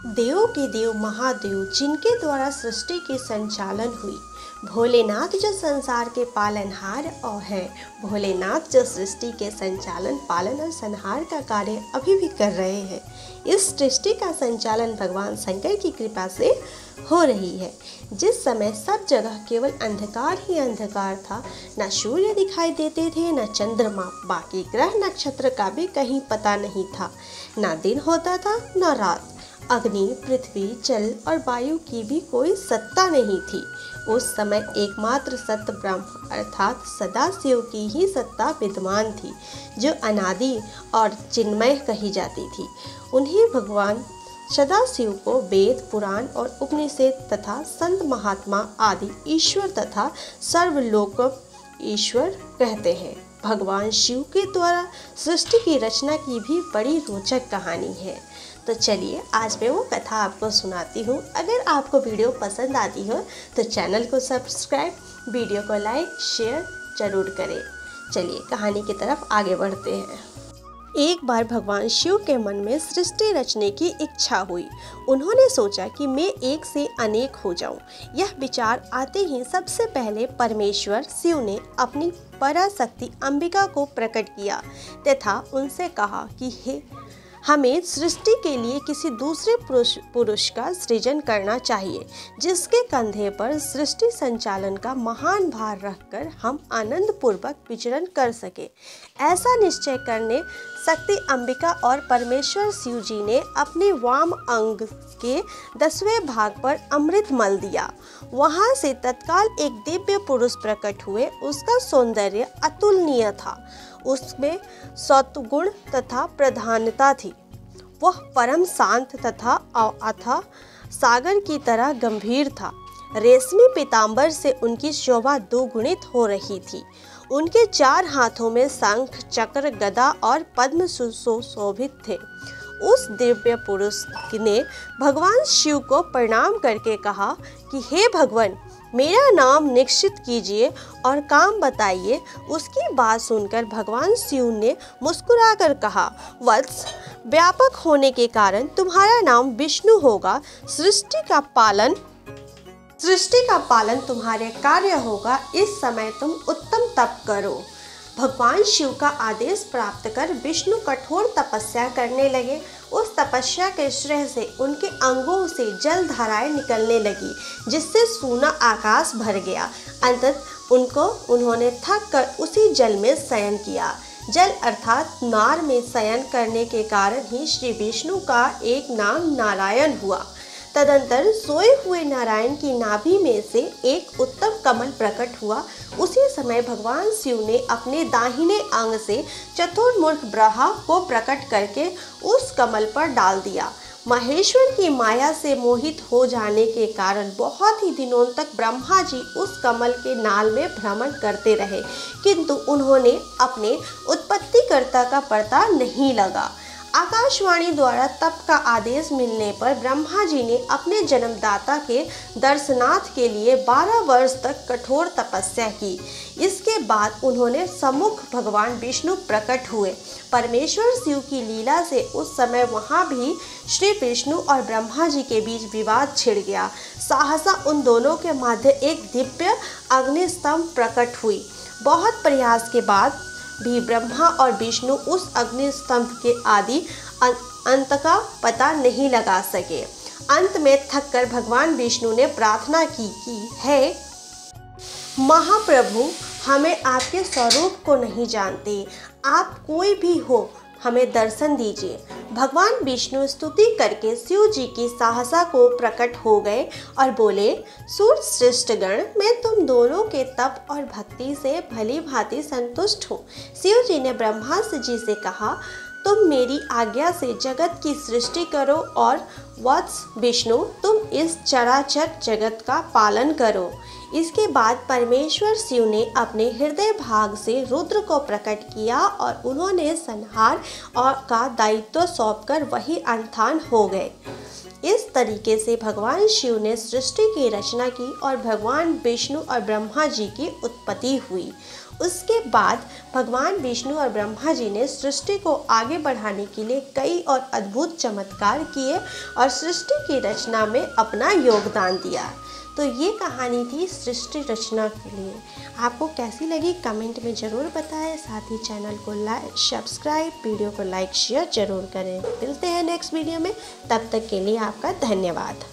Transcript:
देवों के देव महादेव जिनके द्वारा सृष्टि की संचालन हुई, भोलेनाथ जो संसार के पालनहार और है, भोलेनाथ जो सृष्टि के संचालन, पालन और संहार का कार्य अभी भी कर रहे हैं। इस सृष्टि का संचालन भगवान शंकर की कृपा से हो रही है। जिस समय सब जगह केवल अंधकार ही अंधकार था, न सूर्य दिखाई देते थे, न चंद्रमा, बाकी ग्रह नक्षत्र का भी कहीं पता नहीं था, न दिन होता था न रात। अग्नि, पृथ्वी, जल और वायु की भी कोई सत्ता नहीं थी। उस समय एकमात्र सत्य ब्रह्म अर्थात सदाशिव की ही सत्ता विद्यमान थी, जो अनादि और चिन्मय कही जाती थी। उन्हीं भगवान सदाशिव को वेद, पुराण और उपनिषद तथा संत महात्मा आदि ईश्वर तथा सर्वलोक ईश्वर कहते हैं। भगवान शिव के द्वारा सृष्टि की रचना की भी बड़ी रोचक कहानी है। तो चलिए आज मैं वो कथा आपको सुनाती हूँ। अगर आपको वीडियो पसंद आती हो तो चैनल को सब्सक्राइब, वीडियो को लाइक शेयर जरूर करें। चलिए कहानी की तरफ आगे बढ़ते हैं। एक बार भगवान शिव के मन में सृष्टि रचने की इच्छा हुई। उन्होंने सोचा कि मैं एक से अनेक हो जाऊं। यह विचार आते ही सबसे पहले परमेश्वर शिव ने अपनी पराशक्ति अंबिका को प्रकट किया तथा उनसे कहा कि हे, हमें सृष्टि के लिए किसी दूसरे पुरुष का सृजन करना चाहिए, जिसके कंधे पर सृष्टि संचालन का महान भार रखकर हम आनंद पूर्वक विचरण कर सके। ऐसा निश्चय करने शक्ति अंबिका और परमेश्वर शिव जी ने अपने वाम अंग के 10वें भाग पर अमृत मल दिया। वहां से तत्काल एक दिव्य पुरुष प्रकट हुए। उसका सौंदर्य अतुलनीय था, उसमें सत्वगुण तथा प्रधानता थी। वह परम शांत तथा अथाह सागर की तरह गंभीर था। रेशमी पीतांबर से उनकी शोभा दोगुणित हो रही थी। उनके 4 हाथों में शंख, चक्र, गदा और पद्म सुशोभित थे। उस दिव्य पुरुष ने भगवान शिव को प्रणाम करके कहा कि हे भगवान, मेरा नाम निश्चित कीजिए और काम बताइए। उसकी बात सुनकर भगवान शिव ने मुस्कुराकर कहा, वत्स, व्यापक होने के कारण तुम्हारा नाम विष्णु होगा। सृष्टि का पालन तुम्हारे कार्य होगा। इस समय तुम उत्तम तप करो। भगवान शिव का आदेश प्राप्त कर विष्णु कठोर तपस्या करने लगे। उस तपस्या के श्रेय से उनके अंगों से जल धाराएं निकलने लगी, जिससे सूना आकाश भर गया। अंततः उन्होंने थक कर उसी जल में शयन किया। जल अर्थात नार में शयन करने के कारण ही श्री विष्णु का एक नाम नारायण हुआ। तदंतर सोए हुए नारायण की नाभि में से एक उत्तम कमल प्रकट हुआ। उसी समय भगवान शिव ने अपने दाहिने अंग से चतुर्मुख ब्रह्मा को प्रकट करके उस कमल पर डाल दिया। महेश्वर की माया से मोहित हो जाने के कारण बहुत ही दिनों तक ब्रह्मा जी उस कमल के नाल में भ्रमण करते रहे, किंतु उन्होंने अपने उत्पत्तिकर्ता का पता नहीं लगा। आकाशवाणी द्वारा तप का आदेश मिलने पर ब्रह्मा जी ने अपने जन्मदाता के दर्शनार्थ के लिए 12 वर्ष तक कठोर तपस्या की। इसके बाद उन्होंने सम्मुख भगवान विष्णु प्रकट हुए। परमेश्वर शिव की लीला से उस समय वहां भी श्री विष्णु और ब्रह्मा जी के बीच विवाद छिड़ गया। सहसा उन दोनों के मध्य एक दिव्य अग्निस्तंभ प्रकट हुई। बहुत प्रयास के बाद भी ब्रह्मा और विष्णु उस अग्निस्तंभ के आदि अंत का पता नहीं लगा सके। अंत में थककर भगवान विष्णु ने प्रार्थना की कि हे महाप्रभु, हमें आपके स्वरूप को नहीं जानते, आप कोई भी हो, हमें दर्शन दीजिए। भगवान विष्णु स्तुति करके शिव जी की सहसा को प्रकट हो गए और बोले, सूर श्रेष्ठगण, मैं तुम दोनों के तप और भक्ति से भली भांति संतुष्ट हूँ। शिव जी ने ब्रह्मा जी से कहा, तुम मेरी आज्ञा से जगत की सृष्टि करो और वत्स विष्णु, तुम इस चराचर जगत का पालन करो। इसके बाद परमेश्वर शिव ने अपने हृदय भाग से रुद्र को प्रकट किया और उन्होंने संहार और का दायित्व सौंपकर वही अंतर्धान हो गए। इस तरीके से भगवान शिव ने सृष्टि की रचना की और भगवान विष्णु और ब्रह्मा जी की उत्पत्ति हुई। उसके बाद भगवान विष्णु और ब्रह्मा जी ने सृष्टि को आगे बढ़ाने के लिए कई और अद्भुत चमत्कार किए और सृष्टि की रचना में अपना योगदान दिया। तो ये कहानी थी सृष्टि रचना के लिए। आपको कैसी लगी कमेंट में ज़रूर बताएं। साथ ही चैनल को लाइक सब्सक्राइब, वीडियो को लाइक शेयर ज़रूर करें। मिलते हैं नेक्स्ट वीडियो में, तब तक के लिए आपका धन्यवाद।